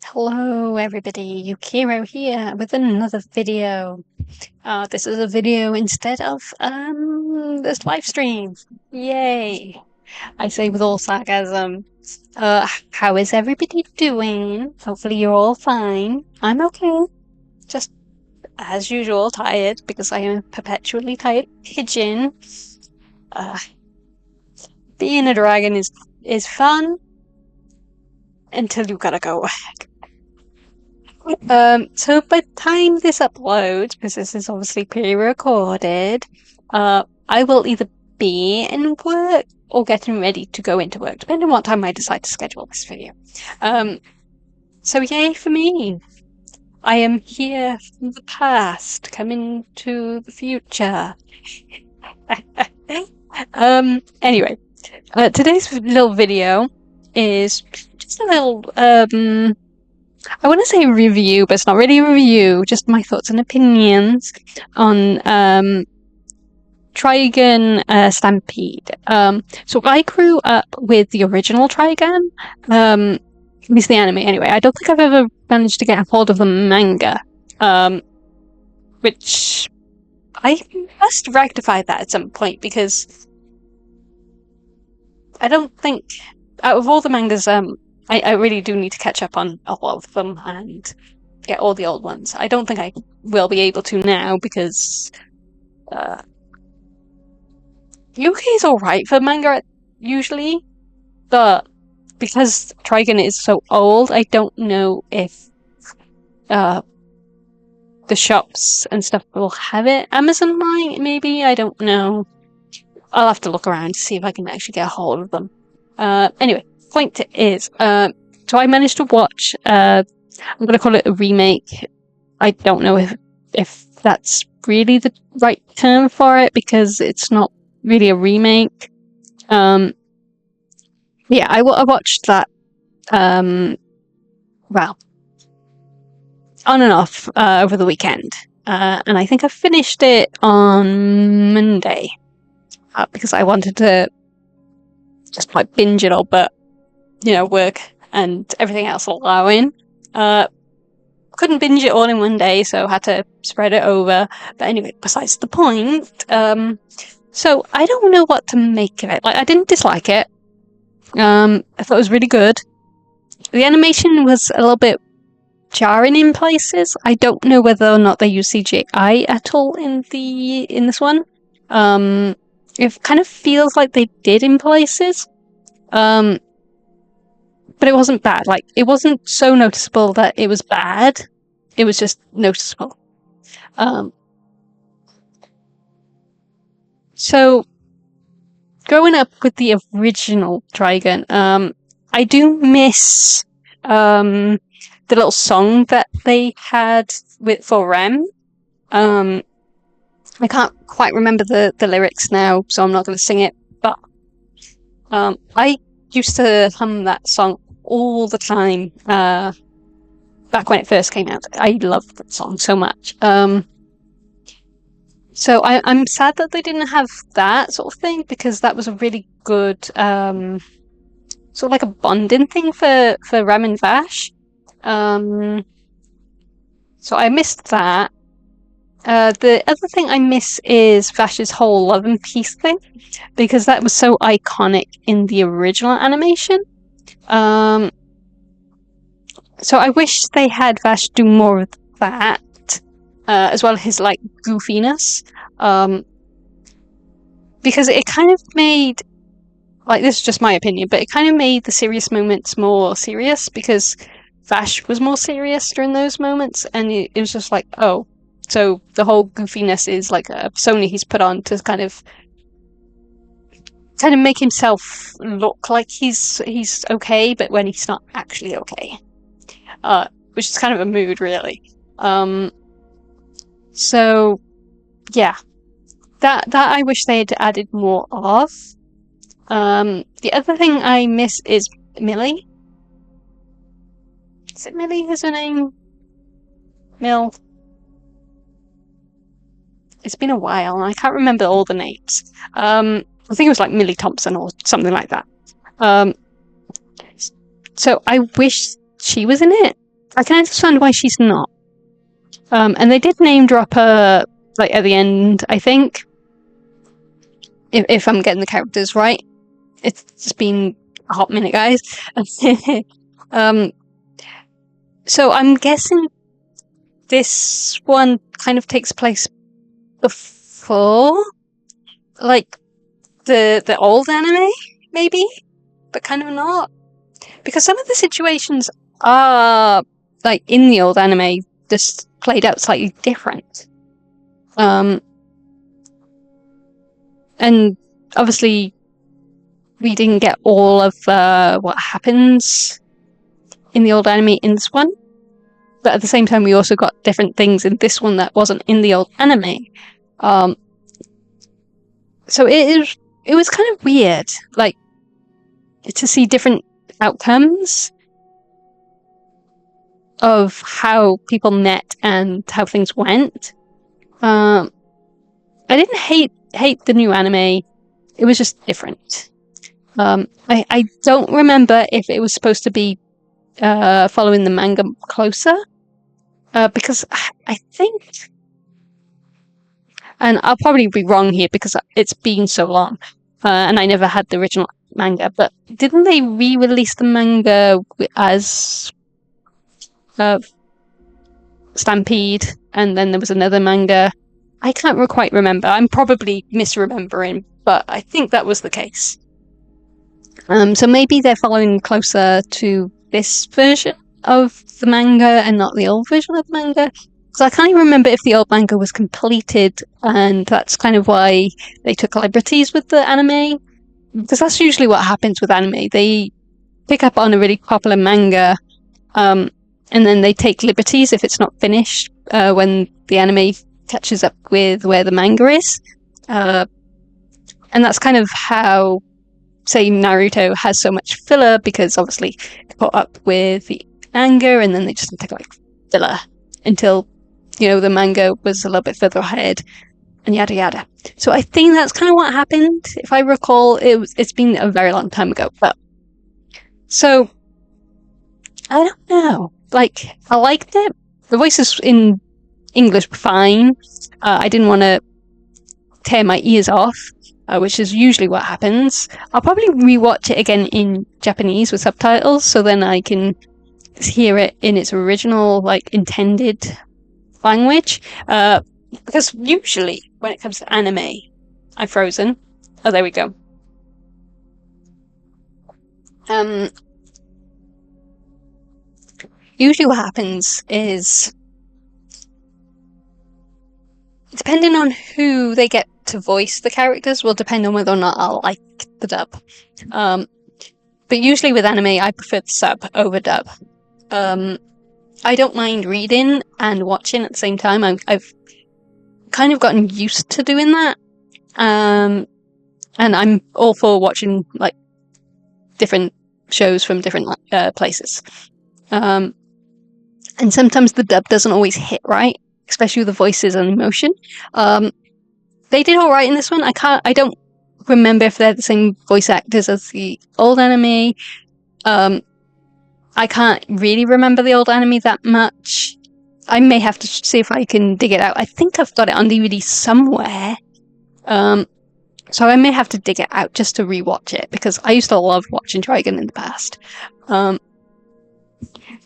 Hello everybody, Yukiro here with another video. This is a video instead of this live stream. Yay! I say with all sarcasm. How is everybody doing? Hopefully you're all fine. I'm okay. Just as usual, tired because I am a perpetually tired pigeon. Being a dragon is fun until you gotta go. So by the time this uploads, because this is obviously pre-recorded, I will either be in work or getting ready to go into work, depending on what time I decide to schedule this video. So yay for me! I am here from the past, coming to the future. Anyway, today's little video is just a little, I want to say review, but it's not really a review, just my thoughts and opinions on Trigun Stampede. So I grew up with the original Trigun, at least the anime anyway. I don't think I've ever managed to get a hold of the manga, which I must rectify that at some point, because I don't think, out of all the mangas, I really do need to catch up on a lot of them and get all the old ones. I don't think I will be able to now because UK is alright for manga usually, but because Trigun is so old, I don't know if the shops and stuff will have it. Amazon might, maybe, I don't know. I'll have to look around to see if I can actually get a hold of them. Anyway. Point is, so I managed to watch, I'm going to call it a remake. I don't know if that's really the right term for it, because it's not really a remake. Yeah, I watched that, well, on and off over the weekend. And I think I finished it on Monday, because I wanted to just like binge it all, but you know, work and everything else allowing. Couldn't binge it all in one day, so had to spread it over. But anyway, besides the point. So I don't know what to make of it. Like, I didn't dislike it. I thought it was really good. The animation was a little bit jarring in places. I don't know whether or not they use CGI at all in this one. It kind of feels like they did in places. But it wasn't bad. Like, it wasn't so noticeable that it was bad. It was just noticeable. So, growing up with the original Trigun, I do miss the little song that they had for Rem. I can't quite remember the lyrics now, so I'm not going to sing it. But I used to hum that song all the time back when it first came out. I loved that song so much. So I'm sad that they didn't have that sort of thing, because that was a really good sort of like a bonding thing for Ram and Vash. So I missed that. The other thing I miss is Vash's whole love and peace thing, because that was so iconic in the original animation. So I wish they had Vash do more of that, as well as his like goofiness, because it kind of made, like, this is just my opinion, but it kind of made the serious moments more serious, because Vash was more serious during those moments, and it was just like, oh, so the whole goofiness is like a persona he's put on to kind of make himself look like he's okay, but when he's not actually okay. Which is kind of a mood, really. So yeah, that I wish they had added more of. The other thing I miss is Millie. Is it Millie? Is her name? Mill. It's been a while, and I can't remember all the names. I think it was like Millie Thompson or something like that. So I wish she was in it. I can understand why she's not. And they did name drop her like at the end, I think. If I'm getting the characters right. It's been a hot minute, guys. So I'm guessing this one kind of takes place before, like, the old anime, maybe? But kind of not. Because some of the situations are, like, in the old anime, just played out slightly different. And obviously, we didn't get all of what happens in the old anime in this one. But at the same time, we also got different things in this one that wasn't in the old anime. So it was kind of weird, like, to see different outcomes of how people met and how things went. I didn't hate the new anime. It was just different. I don't remember if it was supposed to be following the manga closer, because I think, and I'll probably be wrong here because it's been so long, and I never had the original manga, but didn't they re-release the manga as Stampede, and then there was another manga? I can't quite remember. I'm probably misremembering, but I think that was the case. So maybe they're following closer to this version of the manga and not the old version of the manga. Because I can't even remember if the old manga was completed, and that's kind of why they took liberties with the anime. Because that's usually what happens with anime. They pick up on a really popular manga, and then they take liberties if it's not finished when the anime catches up with where the manga is. And that's kind of how, say, Naruto has so much filler, because obviously it caught up with the manga, and then they just take like filler until, you know, the manga was a little bit further ahead, and yada yada. So I think that's kind of what happened. If I recall, it's been a very long time ago. But so I don't know. Like, I liked it. The voices in English were fine. I didn't want to tear my ears off, which is usually what happens. I'll probably rewatch it again in Japanese with subtitles, so then I can hear it in its original, like, intended language. Because usually, when it comes to anime, I'm frozen. Oh, there we go. Usually what happens is, depending on who they get to voice the characters will depend on whether or not I'll like the dub. But usually with anime, I prefer the sub over dub. I don't mind reading and watching at the same time. I've kind of gotten used to doing that. And I'm all for watching, like, different shows from different places. And sometimes the dub doesn't always hit right, especially with the voices and emotion. They did all right in this one. I don't remember if they're the same voice actors as the old anime. I can't really remember the old anime that much. I may have to see if I can dig it out. I think I've got it on DVD somewhere. So I may have to dig it out just to rewatch it, because I used to love watching Trigun in the past.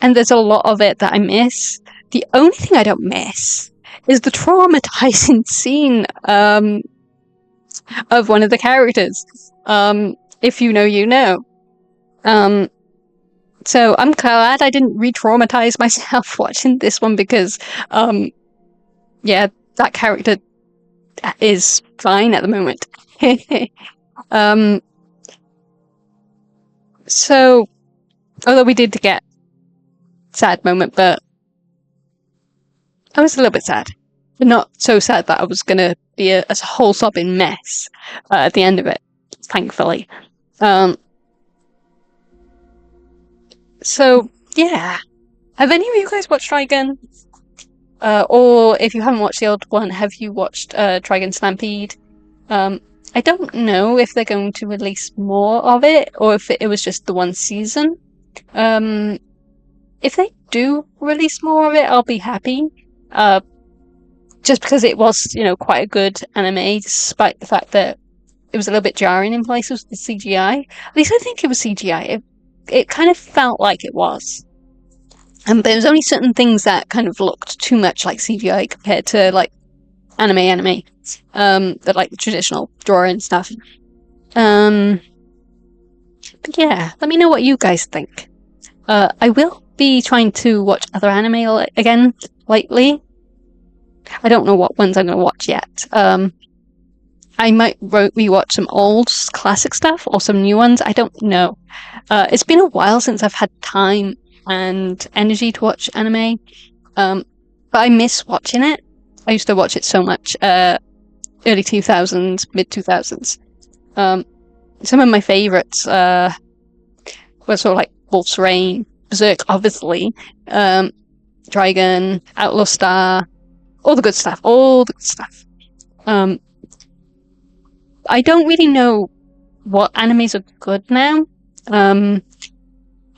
And there's a lot of it that I miss. The only thing I don't miss is the traumatizing scene of one of the characters. If you know, you know. So I'm glad I didn't re-traumatize myself watching this one, because, yeah, that character is fine at the moment. So, although we did get sad moment, but I was a little bit sad. But not so sad that I was going to be a whole sobbing mess at the end of it, thankfully. So, yeah. Have any of you guys watched Trigun? Or if you haven't watched the old one, have you watched Trigun Stampede? I don't know if they're going to release more of it, or if it was just the one season. If they do release more of it, I'll be happy. Just because it was, quite a good anime, despite the fact that it was a little bit jarring in places with the CGI. At least I think it was CGI. It kind of felt like it was. But there was only certain things that kind of looked too much like CGI compared to like anime. That like the traditional drawing stuff. But yeah, let me know what you guys think. I will be trying to watch other anime again lately. I don't know what ones I'm going to watch yet. I might rewatch some old classic stuff or some new ones. I don't know. It's been a while since I've had time and energy to watch anime. But I miss watching it. I used to watch it so much. Early 2000s, mid 2000s. Some of my favorites were sort of like Wolf's Rain, Berserk, obviously, Trigun, Outlaw Star, all the good stuff. I don't really know what animes are good now.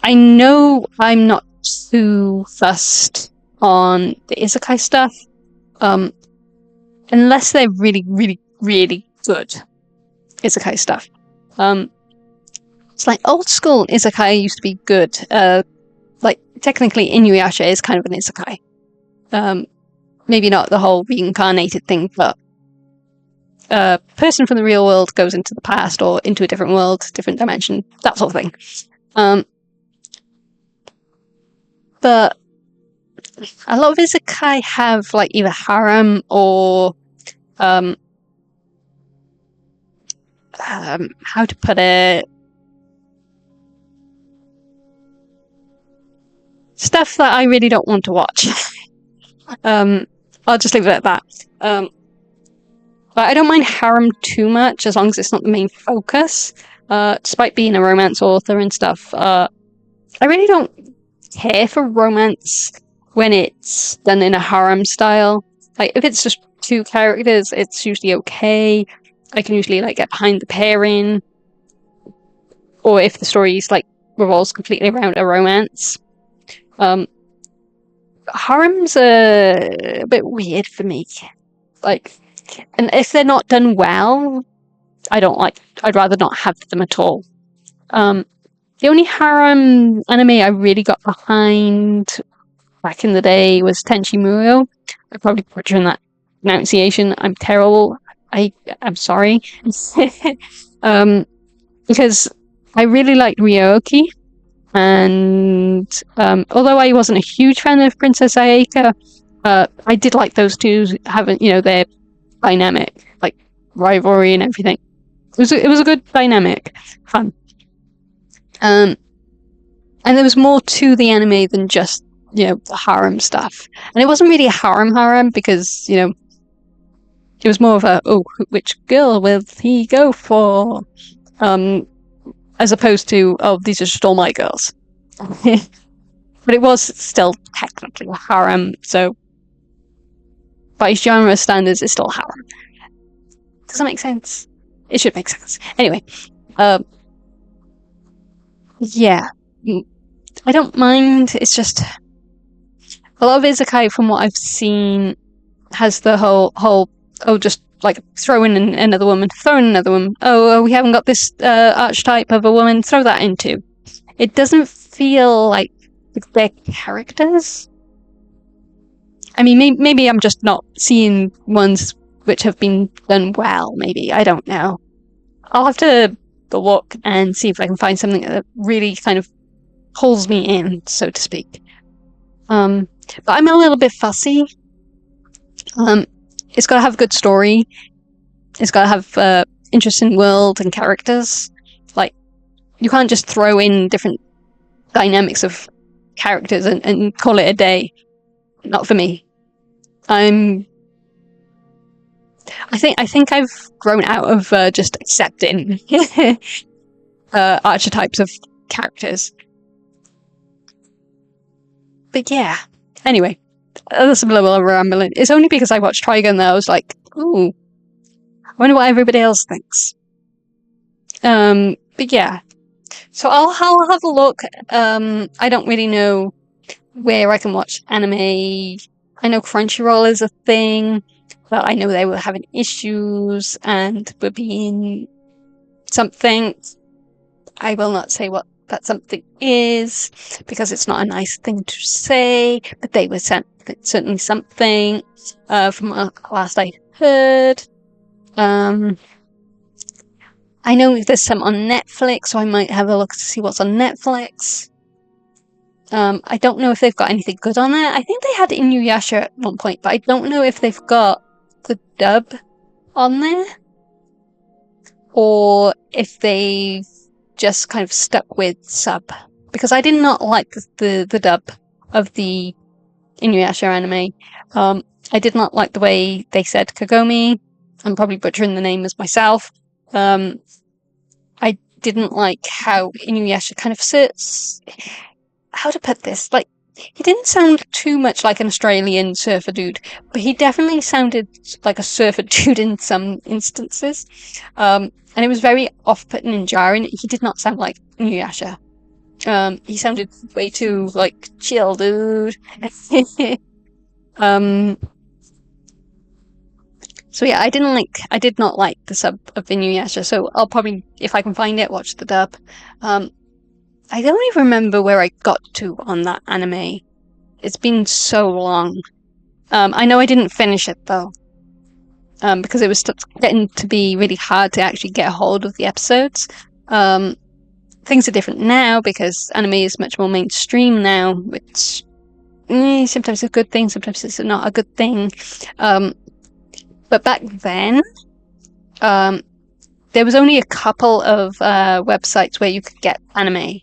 I know I'm not too fussed on the isekai stuff, unless they're really, really, really good isekai stuff. It's like old school isekai used to be good. Like technically Inuyasha is kind of an isekai. Maybe not the whole reincarnated thing, but a person from the real world goes into the past or into a different world, different dimension, that sort of thing. But a lot of isekai have like either harem or how to put it, stuff that I really don't want to watch. I'll just leave it at that. But I don't mind harem too much as long as it's not the main focus. Despite being a romance author and stuff, I really don't care for romance when it's done in a harem style. Like if it's just two characters, it's usually okay. I can usually like get behind the pairing, or if the story's like revolves completely around a romance. Harems are a bit weird for me. Like, and if they're not done well, I'd rather not have them at all. The only harem anime I really got behind back in the day was Tenchi Muyo. I'm probably butchering that pronunciation. I'm terrible. I'm sorry. Because I really liked Ryoki, and although I wasn't a huge fan of Princess Ayaka, I did like those two having, their dynamic, like rivalry and everything. It was a good dynamic, fun. And there was more to the anime than just, the harem stuff. And it wasn't really a harem because, it was more of a, which girl will he go for? As opposed to, these are just all my girls. But it was still technically a harem, so by genre standards, it's still a harem. Does that make sense? It should make sense. Anyway, yeah. I don't mind, it's just a lot of isekai, from what I've seen, has the whole just like throw in another woman. Oh, we haven't got this archetype of a woman, throw that in too. It doesn't feel like their characters. I mean, maybe I'm just not seeing ones which have been done well, maybe. I don't know. I'll have to look and see if I can find something that really kind of pulls me in, so to speak. But I'm a little bit fussy. It's got to have a good story. It's got to have interesting world and characters. Like, you can't just throw in different dynamics of characters and call it a day. Not for me. I think I've grown out of just accepting archetypes of characters. But yeah. Anyway, that's a little rambling. It's only because I watched Trigun that I was like, ooh, I wonder what everybody else thinks. But yeah. So I'll have a look. I don't really know where I can watch anime. I know Crunchyroll is a thing, but I know they were having issues and were being something. I will not say what that something is because it's not a nice thing to say, but they were certainly something from what last I heard. I know there's some on Netflix, so I might have a look to see what's on Netflix. I don't know if they've got anything good on there. I think they had Inuyasha at one point, but I don't know if they've got the dub on there or if they've just kind of stuck with sub. Because I did not like the dub of the Inuyasha anime. I did not like the way they said Kagome. I'm probably butchering the name as myself. I didn't like how Inuyasha kind of sits. How to put this? Like, he didn't sound too much like an Australian surfer dude, but he definitely sounded like a surfer dude in some instances. And it was very off-putting and jarring. He did not sound like Inuyasha. He sounded way too, like, chill, dude. So yeah, I did not like the sub of Inuyasha, so I'll probably, if I can find it, watch the dub. I don't even remember where I got to on that anime. It's been so long. I know I didn't finish it though, because it was getting to be really hard to actually get a hold of the episodes. Things are different now because anime is much more mainstream now, which sometimes is a good thing, sometimes it's not a good thing. But back then, there was only a couple of websites where you could get anime.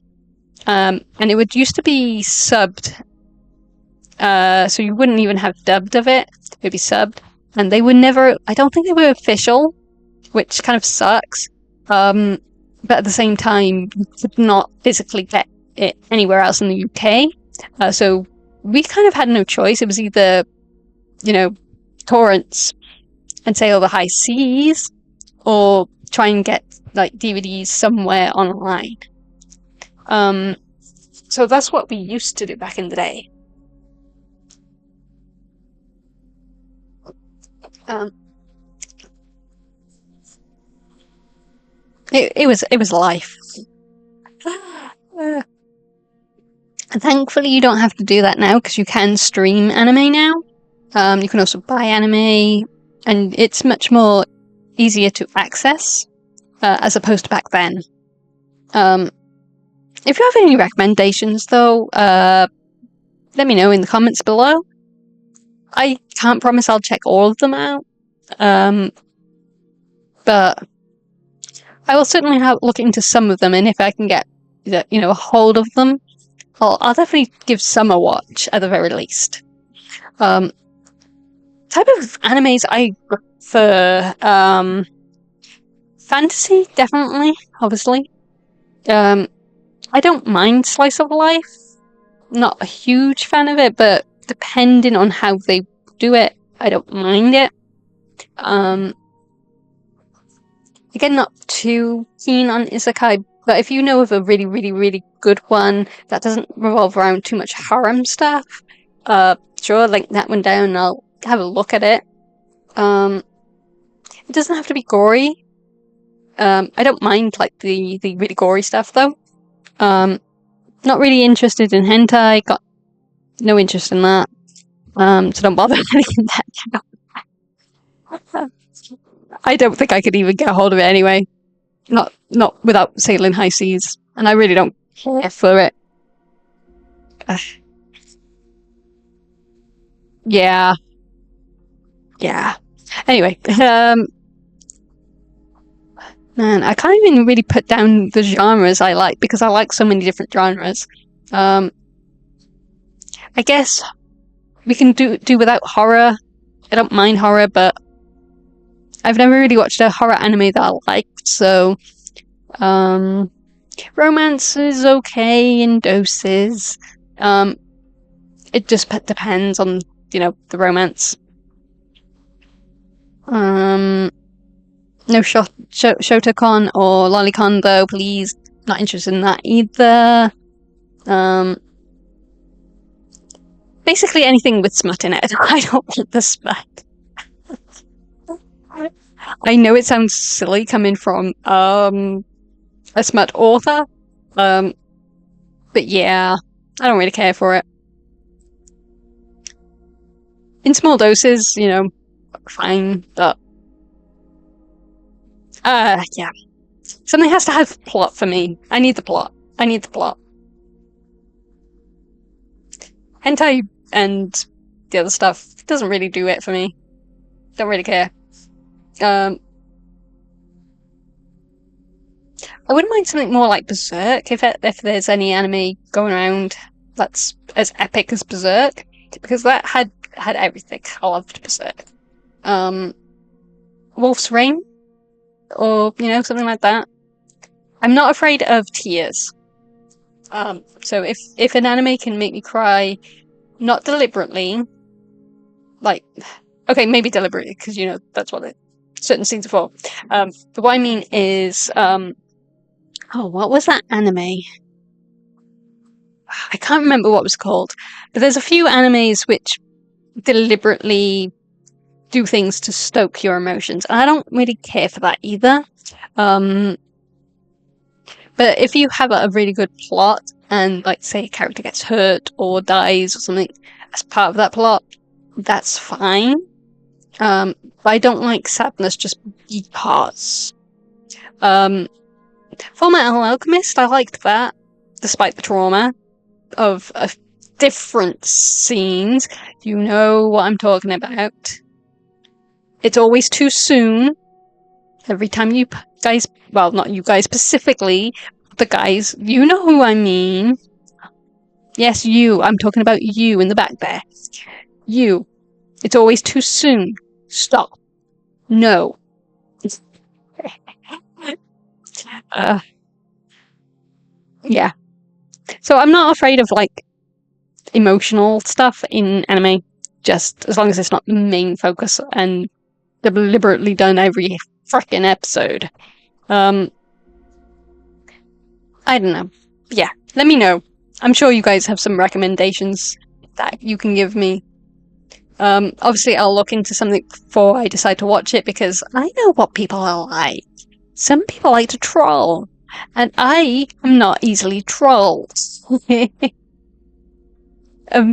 And it used to be subbed. So you wouldn't even have dubbed of it. It would be subbed. And they were never, I don't think they were official, which kind of sucks. But at the same time, you could not physically get it anywhere else in the UK. So we kind of had no choice. It was either, torrents and sail the high seas, or try and get like DVDs somewhere online. So that's what we used to do back in the day. It was life. And thankfully, you don't have to do that now because you can stream anime now. You can also buy anime, and it's much more easier to access as opposed to back then. If you have any recommendations, though, let me know in the comments below. I can't promise I'll check all of them out, but I will certainly look into some of them, and if I can get a hold of them, I'll definitely give some a watch at the very least. Type of animes I prefer, fantasy, definitely, obviously. I don't mind slice of life. Not a huge fan of it, but depending on how they do it, I don't mind it. Again, not too keen on isekai, but if you know of a really, really, really good one that doesn't revolve around too much harem stuff, sure, link that one down and I'll have a look at it. It doesn't have to be gory. I don't mind like the really gory stuff though. Not really interested in hentai, got no interest in that. So don't bother linking that down. I don't think I could even get a hold of it anyway. Not without sailing high seas. And I really don't care for it. Yeah. Anyway, man, I can't even really put down the genres I like because I like so many different genres. I guess we can do without horror. I don't mind horror, but I've never really watched a horror anime that I liked, so romance is okay in doses. It just depends on, the romance. No Shotacon or Lolicon though, please. Not interested in that either. basically anything with smut in it. I don't want the smut. I know it sounds silly coming from a smut author, but yeah, I don't really care for it. In small doses, you know, fine, but yeah. Something has to have plot for me. I need the plot. I need the plot. Hentai and the other stuff doesn't really do it for me. Don't really care. I wouldn't mind something more like Berserk if there's any anime going around that's as epic as Berserk, because that had everything. I loved Berserk. Wolf's Rain, or you know, something like that. I'm not afraid of tears. So if an anime can make me cry, not deliberately, like, okay, maybe deliberately, because you know that's what certain scenes are for. But what I mean is, oh, what was that anime? I can't remember what it was called, but there's a few animes which deliberately do things to stoke your emotions, and I don't really care for that either. But if you have a really good plot, and like say a character gets hurt or dies or something as part of that plot, that's fine. But I don't like sadness just because. Fullmetal Alchemist, I liked that, despite the trauma of different scenes. You know what I'm talking about. It's always too soon. Every time you guys, well, not you guys specifically, the guys, you know who I mean. Yes, you. I'm talking about you in the back there. You. It's always too soon. Stop. No. Yeah. So I'm not afraid of like emotional stuff in anime, just as long as it's not the main focus and deliberately done every frickin' episode. I don't know. Yeah, let me know. I'm sure you guys have some recommendations that you can give me. Obviously I'll look into something before I decide to watch it, because I know what people are like. Some people like to troll, and I am not easily trolled.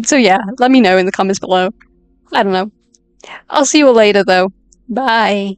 So yeah, let me know in the comments below. I don't know. I'll see you all later though. Bye.